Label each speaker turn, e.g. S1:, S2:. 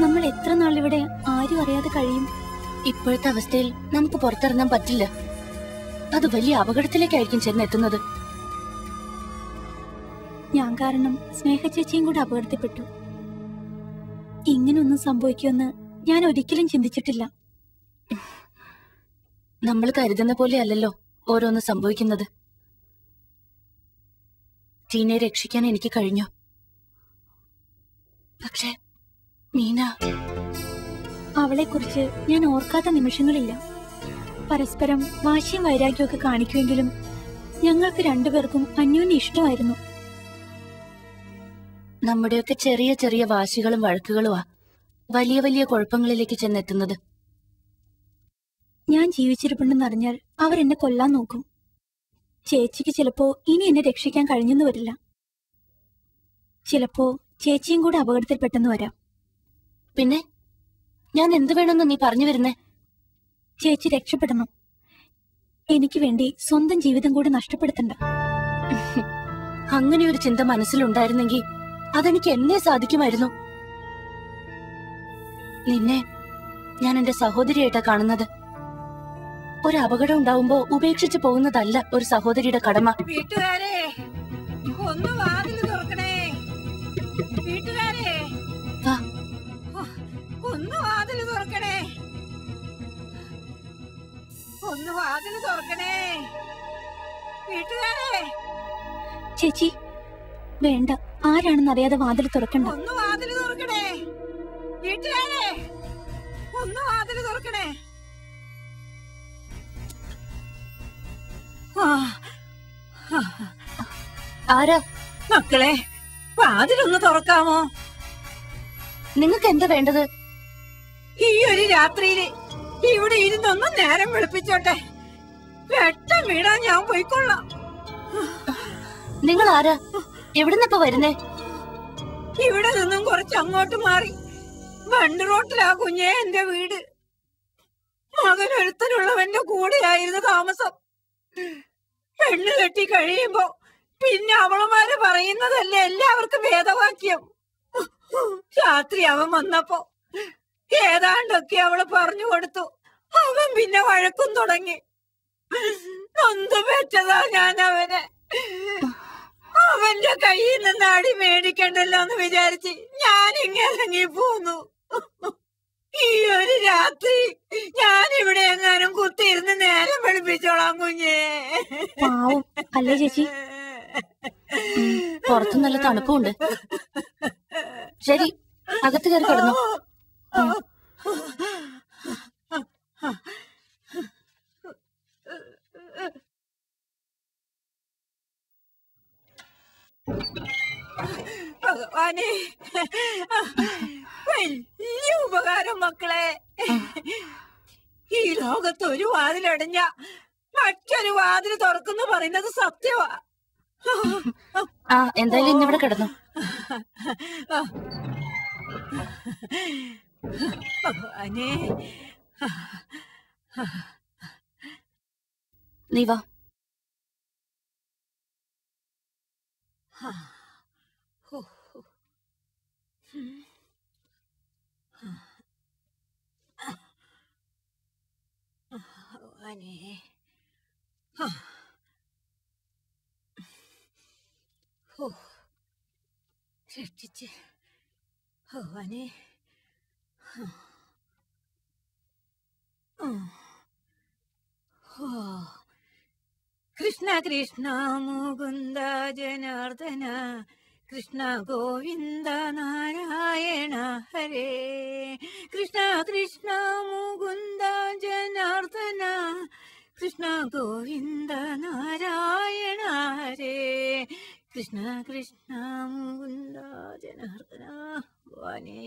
S1: നമ്മൾ എത്ര നാളിവിടെ ആരും അറിയാതെ കഴിയും?
S2: ഇപ്പോഴത്തെ അവസ്ഥയിൽ നമുക്ക് പുറത്തിറങ്ങാൻ പറ്റില്ല. അത് വലിയ അപകടത്തിലേക്കായിരിക്കും ചെന്നെത്തുന്നത്.
S1: ഞാൻ കാരണം സ്നേഹ ചേച്ചിയും കൂടെ അപകടത്തിൽപ്പെട്ടു. ഇങ്ങനൊന്നും സംഭവിക്കുമെന്ന് ഞാൻ ഒരിക്കലും ചിന്തിച്ചിട്ടില്ല.
S2: നമ്മൾ കരുതുന്ന പോലെ അല്ലല്ലോ ഓരോന്ന് സംഭവിക്കുന്നത്. ടീനെ രക്ഷിക്കാൻ എനിക്ക് കഴിഞ്ഞു. പക്ഷെ മീന,
S1: അവളെക്കുറിച്ച് ഞാൻ ഓർക്കാത്ത നിമിഷങ്ങളില്ല. പരസ്പരം വാശിയും വൈരാഗ്യമൊക്കെ കാണിക്കുമെങ്കിലും ഞങ്ങൾക്ക് രണ്ടുപേർക്കും അന്യോന്യ ഇഷ്ടമായിരുന്നു.
S2: നമ്മുടെയൊക്കെ ചെറിയ ചെറിയ വാശികളും വഴക്കുകളുമാ വലിയ വലിയ കുഴപ്പങ്ങളിലേക്ക് ചെന്നെത്തുന്നത്.
S1: ഞാൻ ജീവിച്ചിരിപ്പുണ്ടെന്നറിഞ്ഞാൽ അവരെന്നെ കൊല്ലാൻ നോക്കും. ചേച്ചിക്ക് ചിലപ്പോ ഇനി എന്നെ രക്ഷിക്കാൻ കഴിഞ്ഞെന്ന് വരില്ല. ചിലപ്പോ ചേച്ചിയും കൂടെ അപകടത്തിൽപ്പെട്ടെന്ന് വരാം.
S2: പിന്നെ ഞാൻ എന്ത് വേണമെന്ന് നീ പറഞ്ഞു വരുന്നേ?
S1: ചേച്ചി രക്ഷപ്പെടണം. എനിക്ക് വേണ്ടി സ്വന്തം ജീവിതം കൂടി നഷ്ടപ്പെടുത്തണ്ട.
S2: അങ്ങനെ ഒരു ചിന്ത മനസ്സിലുണ്ടായിരുന്നെങ്കിൽ അതെനിക്ക് എന്നേ സാധിക്കുമായിരുന്നു. നിന്നെ ഞാൻ എന്റെ സഹോദരിയായിട്ടാ കാണുന്നത്. ഒരു അപകടം ഉണ്ടാവുമ്പോ ഉപേക്ഷിച്ചു പോകുന്നതല്ല ഒരു സഹോദരിയുടെ കടമ.
S3: വീട്ടുകാരെ ഒന്ന് വാതിൽ തുറക്കണേ. വീട്ടുകാരെ ഒന്ന് വാതിൽ തുറക്കണേ. ഒന്ന് വാതിൽ തുറക്കണേ. വീട്ടുകാരെ.
S1: ചേച്ചി വേണ്ട, ആരാണെന്നറിയാതെ വാതിൽ തുറക്കണ്ട.
S3: ഒന്ന് വാതിൽ തുറക്കണേ. വീട്ടുകാരെ ഒന്ന് വാതിൽ തുറക്കണേ.
S2: ആരാ?
S3: മക്കളെ, വാതിലൊന്ന് തുറക്കാമോ?
S2: നിങ്ങൾക്ക് എന്താ വേണ്ടത്?
S3: ഈ ഒരു രാത്രിയില് ഇവിടെ ഇരുന്നൊന്നും നേരം വെളുപ്പിച്ചോട്ടെ. വെട്ടം വീടാൻ ഞാൻ പോയിക്കൊള്ളാം.
S2: നിങ്ങൾ ആരാ? എവിടുന്നപ്പോ വരുന്നേ?
S3: ഇവിടെ നിന്നും കുറച്ച് അങ്ങോട്ട് മാറി വണ്ട് റോട്ടിലാ കുഞ്ഞേ എന്റെ വീട്. മകനൊരുത്തനുള്ളവന്റെ കൂടെയായിരുന്നു താമസം. പെണ്ണ് കെട്ടി കഴിയുമ്പോ പിന്നെ അവളുമാര് പറയുന്നതല്ലേ എല്ലാവർക്കും വേദവാക്യം. രാത്രി അവൻ വന്നപ്പോ ഏതാണ്ടൊക്കെ അവള് പറഞ്ഞു കൊടുത്തു. അവൻ പിന്നെ വഴക്കും തുടങ്ങി. നൊന്ത് പെറ്റതാ ഞാൻ അവനെ. അവന്റെ കയ്യിൽ നിന്ന് അടി മേടിക്കണ്ടല്ലോ എന്ന് വിചാരിച്ച് ഞാനിങ്ങനെ പോന്നു. ഈ ഒരു രാത്രി ഞാനിവിടെ എങ്ങാനും കുത്തിയിരുന്ന് നേരം വെളുപ്പിച്ചോളാം കുഞ്ഞേ.
S1: അല്ലേ ചേച്ചി?
S2: പുറത്ത് നല്ല തണുപ്പുണ്ട്. ശരി, അകത്ത് കയറി കിടന്നു.
S3: ഭഗവാനെ, വലിയ ഉപകാരം മക്കളെ. ഈ ലോകത്ത് ഒരു വാതിലടഞ്ഞ മറ്റൊരു വാതിൽ തുറക്കുന്നു പറയുന്നത് സത്യമാ.
S2: എന്തായാലും ഇന്നിവിടെ കിടന്നു.
S3: ഭഗവാനെ,
S2: നീ വാ.
S3: ഭഗവാനെ, രക്ഷിച്ച് ഭഗവാനെ. കൃഷ്ണ കൃഷ്ണ മുകുന്ദ ജനാർദ്ദന, കൃഷ്ണ ഗോവിന്ദ നാരായണ ഹരേ. കൃഷ്ണ കൃഷ്ണ മുകുന്ദ ജനാർദ്ദന, കൃഷ്ണ ഗോവിന്ദ നാരായണ ഹരേ. കൃഷ്ണ കൃഷ്ണ മുകുന്ദ ജനാർദ്ദന. ഭഗവാനേ,